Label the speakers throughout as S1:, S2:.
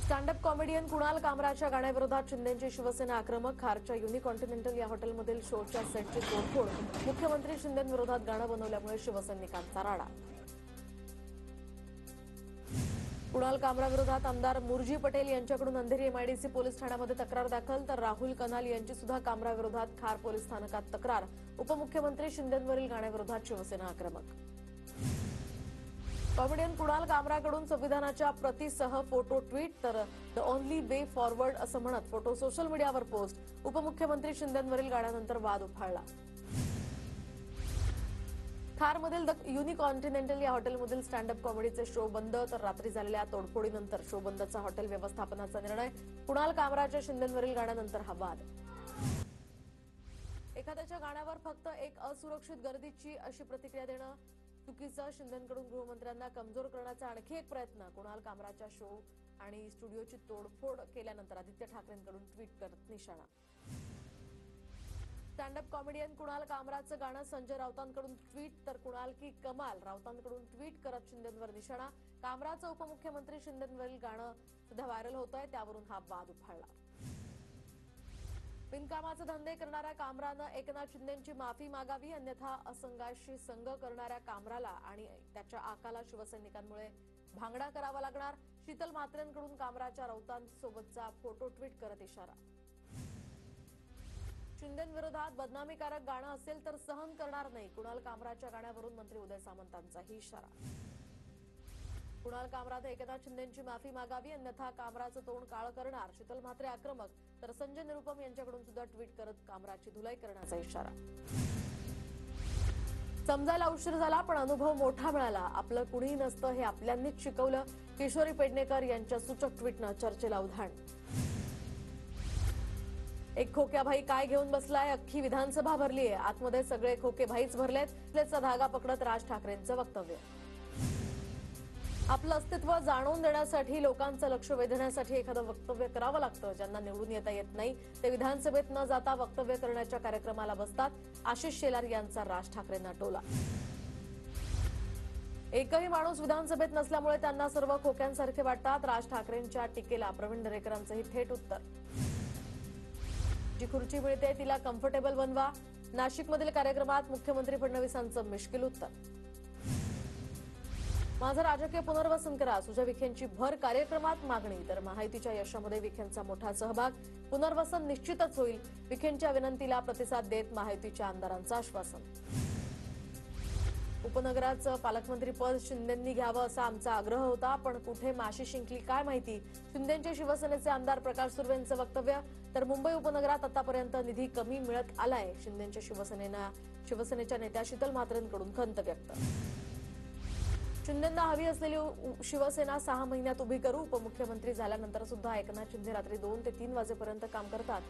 S1: Stand up comedian Kunal कामराच्या गाण्याविरोधात शिंदेची Shiv Sena आक्रमक. खारच्या युनिकॉन्टिनेंटल या हॉटेलमधील शोच्या सेटची तोडफोड. मुख्यमंत्री शिंदेंविरोधात गाणं बनवल्यामुळे शिवसैनिकांचा राडा. कुणाल कामराविरोधात आमदार मुरजी पटेल यांच्याकडून अंधेरी एमआयडीसी पोलीस ठाण्यामध्ये तक्रार दाखल. तर राहुल कनाल यांची सुद्धा कामराविरोधात खार पोलीस स्थानकात तक्रार. उपमुख्यमंत्री शिंदेंवरील गाण्याविरोधात शिवसेना आक्रमक. कॉमेडियन कुणाल कामराकडून संविधानाच्या प्रतीसह फोटो ट्विट. तर द ओनली वे फॉरवर्ड असं म्हणत फोटो सोशल मीडियावर पोस्ट. उपमुख्यमंत्री शिंदेंवरील गाण्यानंतर वाद उफाळला. खारमधील द युनिकॉन्टिनेंटल या हॉटेलमधील स्टँडअप कॉमेडीचे शो बंद. तर रात्री झालेल्या तोडफोडीनंतर शो बंदचा हॉटेल व्यवस्थापनाचा निर्णय. कुणाल कामराच्या शिंदेंवरील गाण्यानंतर हा वाद. एखाद्याच्या गाण्यावर फक्त एक असुरक्षित गर्दीची अशी प्रतिक्रिया देणं चुकीचं. शिंदेंकडून गृहमंत्र्यांना कमजोर करण्याचा आणखी एक प्रयत्न. कुणाल कामराच्या शो आणि स्टुडिओची तोडफोड केल्यानंतर आदित्य ठाकरेंकडून ट्विट करत निशाणा. स्टँडअप कॉमेडियन कुणाल कामराचं गाणं संजय राऊतांकडून ट्विट. तर कुणाल की कमाल राऊतांकडून ट्विट करत शिंदेंवर निशाणा. कामराचं उपमुख्यमंत्री शिंदेंवरील गाणं सध्या व्हायरल होत आहे, त्यावरून हा वाद उफाळला. बिनकामाचे धंदे करणाऱ्या कामरानं एकनाथ शिंदेंची माफी मागावी, अन्यथा असंघाशी संघ करणाऱ्या कामराला आणि त्याच्या आकाला शिवसैनिकांमुळे भांगडा करावा लागणार. शीतल म्हात्रेंकडून कामराच्या राऊतांसोबतचा फोटो ट्विट करत इशारा. शिंदेंविरोधात बदनामीकारक गाणं असेल तर सहन करणार नाही. कुणाल कामराच्या गाण्यावरून मंत्री उदय सामंतांचाही इशारा. कुणाल कामराने एकनाथ शिंदेंची माफी मागावी, अन्यथा कामराचं तोंड काळं करणार. शीतल म्हात्रे आक्रमक. तर संजय निरुपम यांच्याकडून सुद्धा ट्विट करत कामराची धुलाई करण्याचा इशारा. समजायला उशीर झाला पण अनुभव मोठा मिळाला. आपलं कुणीही नसतं हे आपल्यांनीच शिकवलं. किशोरी पेडणेकर यांच्या सूचक ट्विटनं चर्चेला उधाण. एक खोक्याभाई काय घेऊन बसलाय, अख्खी विधानसभा भरलीये. आतमध्ये सगळे खोकेभाईच भरलेत. त्याचा धागा पकडत राज ठाकरेंचं वक्तव्य. आपलं अस्तित्व जाणून देण्यासाठी, लोकांचं लक्ष वेधण्यासाठी एखादं वक्तव्य करावं लागतं. ज्यांना निवडून येता येत नाही ते विधानसभेत न जाता वक्तव्य करण्याच्या कार्यक्रमाला बसतात. आशिष शेलार यांचा राज ठाकरेंना टोला. एकही माणूस विधानसभेत नसल्यामुळे त्यांना सर्व खोक्यांसारखे वाटतात. राज ठाकरेंच्या टीकेला प्रवीण दरेकरांचंही थेट उत्तर. जी खुर्ची मिळते तिला कम्फर्टेबल बनवा. नाशिकमधील कार्यक्रमात मुख्यमंत्री फडणवीसांचं मिश्किल उत्तर. माझं राजकीय पुनर्वसन करा, सुजय विखेंची भर कार्यक्रमात मागणी. तर महायुतीच्या यशामध्ये विखेंचा मोठा सहभाग. पुनर्वसन निश्चितच होईल. विखेंच्या विनंतीला प्रतिसाद देत महायुतीच्या आमदारांचं आश्वासन. उपनगराचं पालकमंत्रीपद शिंदेंनी घ्यावं असा आमचा आग्रह होता, पण कुठे माशी शिंकली काय माहिती. शिंदेंचे शिवसेनेचे आमदार प्रकाश सुर्वेंचं वक्तव्य. तर मुंबई उपनगरात आतापर्यंत निधी कमी मिळत आलाय. शिंदेंच्या शिवसेनेच्या नेत्या शीतल म्हात्रेंकडून खंत व्यक्त. शिंदेंना हवी असलेली शिवसेना 6 महिन्यात उभी करू. उपमुख्यमंत्री झाल्यानंतर सुद्धा एकनाथ शिंदे रात्री 2 ते 3 वाजेपर्यंत काम करतात.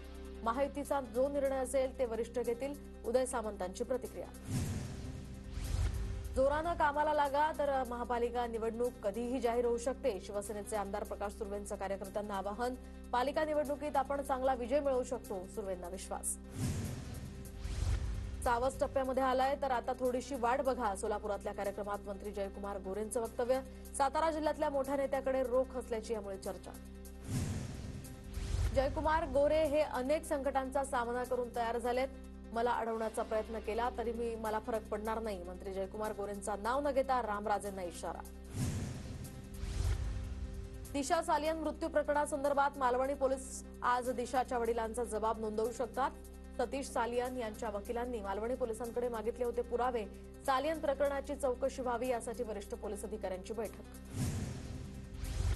S1: महायुतीचा जो निर्णय असेल ते वरिष्ठ घेतील. उदय सामंतांची प्रतिक्रिया. जोरानं कामाला लागा, तर महापालिका निवडणूक कधीही जाहीर होऊ शकते. शिवसेनेचे आमदार प्रकाश सुर्वेंचं कार्यकर्त्यांना आवाहन. पालिका निवडणुकीत आपण चांगला विजय मिळवू शकतो, सुर्वेंना विश्वास. सावज टप्प्यामध्ये आलाय, तर आता थोडीशी वाट बघा. सोलापुरातल्या कार्यक्रमात मंत्री जयकुमार गोरेंचं वक्तव्य. सातारा जिल्ह्यातल्या मोठ्या नेत्याकडे रोख असल्याची यामुळे चर्चा. जयकुमार गोरे हे अनेक संकटांचा सामना करून तयार झालेत. मला अडवण्याचा प्रयत्न केला तरी मला फरक पडणार नाही. मंत्री जयकुमार गोरेंचं नाव न घेता रामराजेंना इशारा. दिशा सालियन मृत्यू प्रकरणासंदर्भात मालवणी पोलीस आज दिशाच्या वडिलांचा जबाब नोंदवू शकतात. सतीश सालियन यांच्या वकिलांनी मालवणी पोलिसांकडे मागितले होते पुरावे. सालियन प्रकरणाची चौकशी व्हावी यासाठी वरिष्ठ पोलीस अधिकाऱ्यांची बैठक.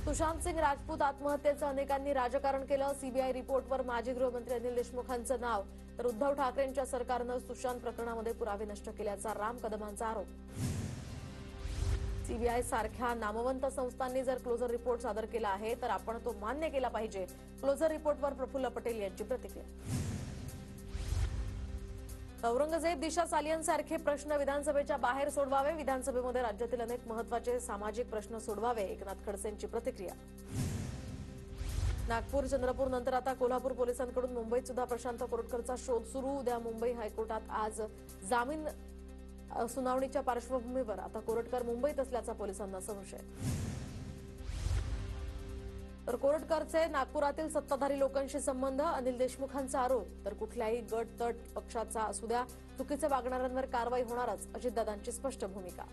S1: सुशांत सिंग राजपूत आत्महत्येचं अनेकांनी राजकारण केलं. सीबीआय रिपोर्टवर माजी गृहमंत्री अनिल देशमुखांचं नाव. तर उद्धव ठाकरेंच्या सरकारनं सुशांत प्रकरणामध्ये पुरावे नष्ट केल्याचा राम कदमांचा आरोप. सीबीआय सारख्या नामवंत संस्थांनी जर क्लोजर रिपोर्ट सादर केला आहे तर आपण तो मान्य केला पाहिजे. क्लोजर रिपोर्टवर प्रफुल्ल पटेल यांची प्रतिक्रिया. औरंगजेब दिशा सालियन सारखे प्रश्न विधानसभेच्या बाहेर सोडवावे. विधानसभेमध्ये राज्यातील अनेक महत्वाचे सामाजिक प्रश्न सोडवावे. एकनाथ खडसेंची प्रतिक्रिया. नागपूर चंद्रपूर नंतर आता कोल्हापूर पोलिसांकडून मुंबईत सुद्धा प्रशांत कोरटकरचा शोध सुरू. उद्या मुंबई हायकोर्टात आज जामीन सुनावणीच्या पार्श्वभूमीवर आता कोरटकर मुंबईत असल्याचा पोलिसांना संशय. तर कोरटकरचे नागपुरातील सत्ताधारी लोकांशी संबंध, अनिल देशमुखांचा आरोप. तर कुठल्याही गट तट पक्षाचा असू द्या, चुकीचे वागणाऱ्यांवर कारवाई होणारच, अजितदादांची स्पष्ट भूमिका.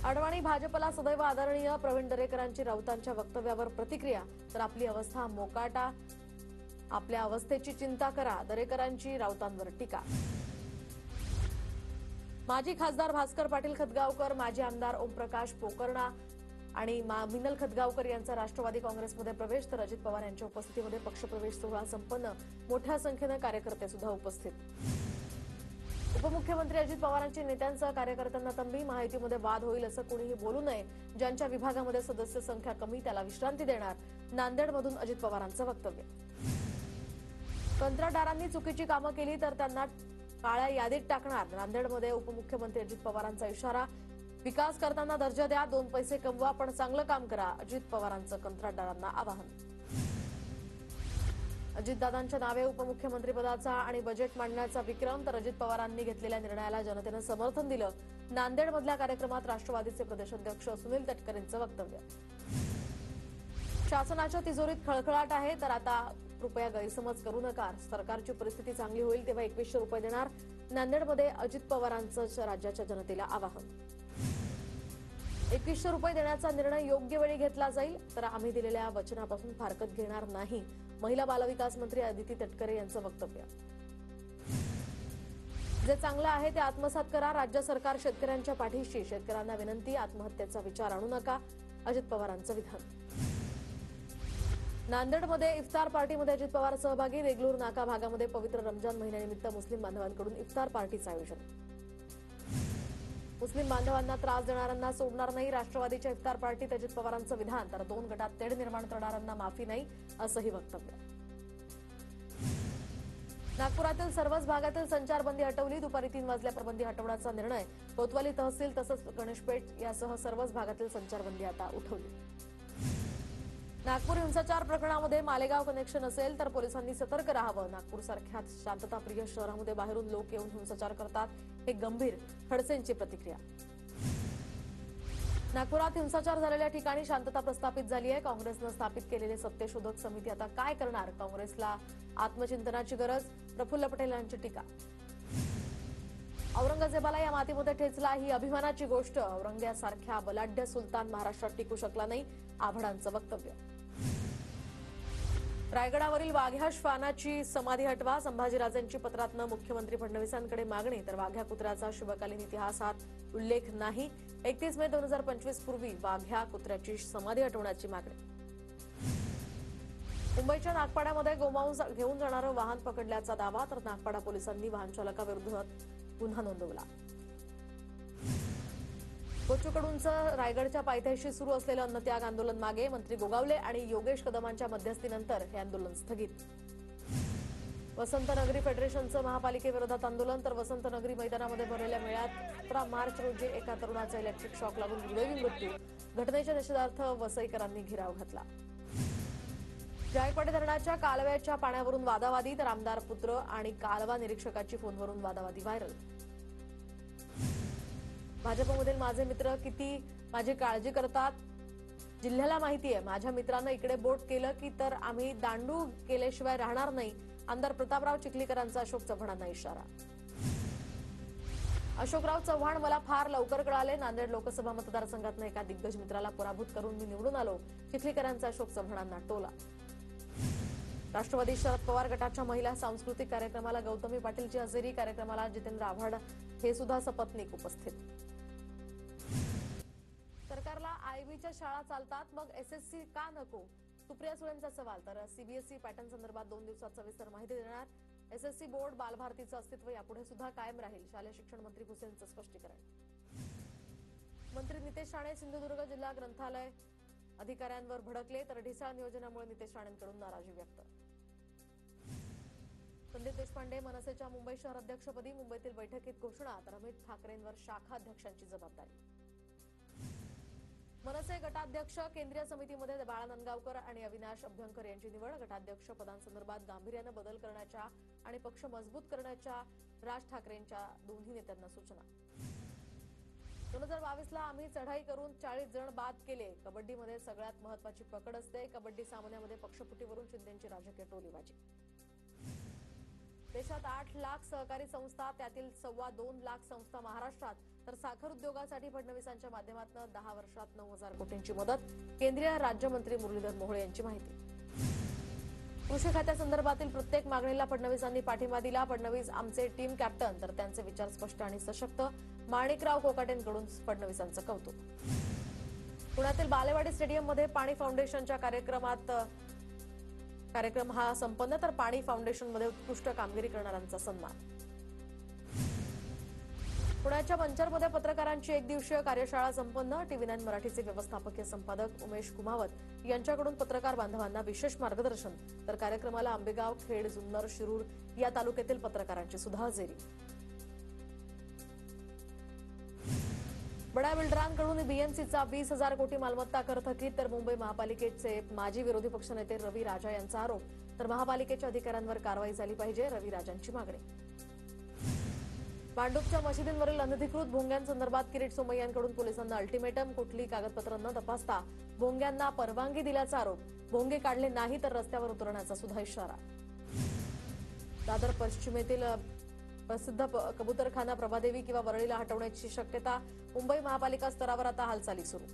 S1: अडवाणी भाजपला सदैव आदरणीय, प्रवीण दरेकरांची राऊतांच्या वक्तव्यावर प्रतिक्रिया. तर आपली अवस्था मोकाटा, आपल्या अवस्थेची चिंता करा, दरेकरांची राऊतांवर टीका. माजी खासदार भास्कर पाटील खतगावकर, माजी आमदार ओमप्रकाश पोकर्णा आणि मिनल खतगावकर यांचा राष्ट्रवादी काँग्रेसमध्ये प्रवेश. तर अजित पवार यांच्या उपस्थितीमध्ये पक्षप्रवेश सोहळा संपन्न, मोठ्या संख्येनं कार्यकर्ते सुद्धा उपस्थित. उपमुख्यमंत्री अजित पवारांची नेत्यांसह कार्यकर्त्यांना तंबी, महायुतीमध्ये वाद होईल असं कोणीही बोलू नये, ज्यांच्या विभागामध्ये सदस्य संख्या कमी त्याला विश्रांती देणार, नांदेडमधून अजित पवारांचं वक्तव्य. कंत्राटदारांनी चुकीची कामं केली तर त्यांना काळ्या यादीत टाकणार, नांदेडमध्ये उपमुख्यमंत्री अजित पवारांचा इशारा. विकास करताना दर्जा द्या, 2 पैसे कमवा पण चांगलं काम करा, अजित पवारांचं कंत्राटदारांना आवाहन. अजितदादांच्या नावे उपमुख्यमंत्रीपदाचा आणि बजेट मांडण्याचा विक्रम. तर अजित पवारांनी घेतलेल्या निर्णयाला जनतेनं समर्थन दिलं, नांदेडमधल्या कार्यक्रमात राष्ट्रवादीचे प्रदेशाध्यक्ष सुनील तटकरेंचं वक्तव्य. शासनाच्या तिजोरीत खळखळाट आहे, तर आता कृपया गैरसमज करू नका, सरकारची परिस्थिती चांगली होईल तेव्हा 2100 रुपये देणार, नांदेडमध्ये अजित पवारांचं राज्याच्या जनतेला आवाहन. 2100 रुपये देण्याचा निर्णय योग्य वेळी घेतला जाईल, तर आम्ही दिलेल्या वचनापासून फारकत घेणार नाही, महिला बालविकास मंत्री अदिती तटकरे यांचं वक्तव्य. जे चांगलं आहे ते आत्मसात करा, राज्य सरकार शेतकऱ्यांच्या पाठीशी, शेतकऱ्यांना विनंती, आत्महत्येचा विचार आणू नका, अजित पवारांचं विधान. नांदेडमध्ये इफ्तार पार्टीमध्ये अजित पवार सहभागी, देगलूर नाका भागामध्ये पवित्र रमजान महिन्यानिमित्त मुस्लिम बांधवांकडून इफ्तार पार्टीचं आयोजन. मुस्लिम बांधवांना त्रास देणाऱ्यांना सोडणार नाही, राष्ट्रवादीच्या इफ्तार पार्टीत अजित पवारांचं विधान. तर 2 गटात तेढ निर्माण करणाऱ्यांना माफी नाही, असंही वक्तव्य. नागपुरातील सर्वच भागातील संचारबंदी हटवली, दुपारी 3 वाजल्यावर बंदी हटवण्याचा निर्णय. कोतवाली तहसील तसंच गणेशपेठ यासह सर्वच भागातील संचारबंदी आता उठवली. नागपूर हिंसाचार प्रकरणामध्ये मालेगाव कनेक्शन असेल तर पोलिसांनी सतर्क राहावं, नागपूरसारख्या शांतताप्रिय शहरामध्ये बाहेरून लोक येऊन हिंसाचार करतात, हे गंभीर, खडसेंची प्रतिक्रिया. नागपुरात हिंसाचार झालेल्या ठिकाणी शांतता प्रस्थापित झाली आहे, काँग्रेसनं स्थापित केलेली सत्यशोधक समिती आता काय करणार, काँग्रेसला आत्मचिंतनाची गरज, प्रफुल्ल पटेल यांची टीका. औरंगजेबाला या मातीमध्ये ठेचला, ही अभिमानाची गोष्ट, औरंगजेबासारख्या बलाढ्य सुलतान महाराष्ट्रात टिकू शकला नाही, आव्हाडांचं वक्तव्य. रायगडावरील वाघ्या श्वानाची समाधी हटवा, संभाजीराजेंची पत्रातनं मुख्यमंत्री फडणवीसांकडे मागणी. तर वाघ्या कुत्र्याचा शिवकालीन इतिहासात उल्लेख नाही, 31 मे 2025 पूर्वी वाघ्या कुत्र्याची समाधी हटवण्याची मागणी. मुंबईच्या नागपाड्यामध्ये गोमांस घेऊन जाणारं वाहन पकडल्याचा दावा, तर नागपाडा पोलिसांनी वाहन चालकाविरोधात गुन्हा नोंदवला. कोचूकडूनचं रायगडच्या पायथ्याशी सुरू असलेलं अन्नत्याग आंदोलन मागे, मंत्री गोगावले आणि योगेश कदमांच्या मध्यस्थीनंतर हे आंदोलन स्थगित. वसंतनगरी फेडरेशनचं महापालिकेविरोधात आंदोलन, तर वसंतनगरी मैदानामध्ये भरलेल्या मेळ्यात 17 मार्च रोजी एका तरुणाचा इलेक्ट्रिक शॉक लागून दुर्दैवी मृत्यू, घटनेच्या निषेधार्थ वसईकरांनी घेराव घातला. जायकवाडी धरणाच्या कालव्याच्या पाण्यावरून वादावादी, तर आमदार पुत्र आणि कालवा निरीक्षकाची फोनवरून वादावादी व्हायरल. भाजपमधील माझे मित्र किती माझी काळजी करतात, जिल्ह्याला माहिती आहे, माझ्या मित्रांनं इकडे बोट केलं की तर आम्ही दांडू केल्याशिवाय राहणार नाही, आमदार प्रतापराव चिखलीकरांचा अशोक चव्हाणांना इशारा. अशोकराव चव्हाण मला फार लवकर कळाले, नांदेड लोकसभा मतदारसंघातनं एका दिग्गज मित्राला पराभूत करून मी निवडून आलो, चिखलीकरांचा अशोक चव्हाणांना टोला. राष्ट्रवादी शरद पवार गटाच्या महिला सांस्कृतिक कार्यक्रमाला गौतमी पाटीलची हजेरी, कार्यक्रमाला जितेंद्र आव्हाड हे सुद्धा सपत्नीक उपस्थित. सरकारला आयबीच्या शाळा चालतात मग एसएससी का नको, सुप्रिया सुळेंचा सवाल. तर सीबीएसई पॅटर्न संदर्भात 2 दिवसात सविस्तर माहिती देणार. एसएससी बोर्ड बालभारतीचं अस्तित्व यापुढे सुद्धा कायम राहील, शालेय शिक्षण मंत्री हुसेनचं स्पष्टीकरण. मंत्री नितेश राणे सिंधुदुर्ग जिल्हा ग्रंथालय अधिकाऱ्यांवर भडकले, तर ढिसाळ नियोजनामुळे नितेश राणेंकडून नाराजी व्यक्त. संदीप देशपांडे मनसेच्या मुंबई शहर अध्यक्षपदी, मुंबईतील बैठकीत घोषणा. तर अमित ठाकरेंवर शाखा अध्यक्षांची जबाबदारी. मनसे गटाध्यक्ष केंद्रीय समितीमध्ये बाळा नंदगावकर आणि अविनाश अभ्यंकर यांची निवड. गटाध्यक्ष पदांसंदर्भात गांभीर्यानं बदल करण्याच्या आणि पक्ष मजबूत करण्याच्या राज ठाकरेंच्या दोन्ही नेत्यांना सूचना. 2022ला आम्ही चढाई करून 40 जण बाद केले. कबड्डीमध्ये सगळ्यात महत्त्वाची पकड असते. कबड्डी सामन्यामध्ये पक्षफुटीवरून शिंदेची राजकीय टोलीबाजी. देशात 8 लाख सहकारी संस्था, त्यातील 2.25 लाख संस्था महाराष्ट्रात. तर साखर उद्योगासाठी फडणवीसांच्या माध्यमातून 10 वर्षात 9,000 कोटींची मदत. केंद्रीय राज्यमंत्री मुरलीधर मोहोळ यांची माहिती. कृषी खात्यासंदर्भातील प्रत्येक मागणीला फडणवीसांनी पाठिंबा दिला. फडणवीस आमचे टीम कॅप्टन, तर त्यांचे विचार स्पष्ट आणि सशक्त. माणिकराव कोकाटेंकडून फडणवीसांचं कौतुक. पुण्यातील बालेवाडी स्टेडियममध्ये पाणी फाउंडेशनच्या कार्यक्रम हा संपन्न, तर पाणी फाउंडेशनमध्ये उत्कृष्ट कामगिरी करणाऱ्यांचा सन्मान. पुण्याच्या मंचरमध्ये पत्रकारांची एक दिवसीय कार्यशाळा संपन्न. TV9 मराठीचे व्यवस्थापकीय संपादक उमेश कुमावत यांच्याकडून पत्रकार बांधवांना विशेष मार्गदर्शन. तर कार्यक्रमाला आंबेगाव, खेड, जुन्नर, शिरूर या तालुक्यातील पत्रकारांची सुद्धा हजेरी. बड्या बिल्डरांकडून बीएमसीचा 20,000 कोटी मालमत्ता कर थकीत. तर मुंबई महापालिकेचे माजी विरोधी पक्षनेते रवी राजा यांचा आरोप. तर महापालिकेच्या अधिकाऱ्यांवर कारवाई झाली पाहिजे, रवी राजांची मागणी. भांडूपच्या मशिदींवरील अनधिकृत भोंग्यांसंदर्भात किरीट सोमय्यांकडून पोलिसांना अल्टिमेटम. कुठली कागदपत्र न तपासता भोंग्यांना परवानगी दिल्याचा आरोप. भोंगे काढले नाही तर रस्त्यावर उतरण्याचा सुद्धा इशारा. दादर पश्चिमेतील प्रसिद्ध कबूतरखाना प्रभादेवी किंवा वरळीला हटवण्याची शक्यता. मुंबई महापालिका स्तरावर आता हालचाली सुरू.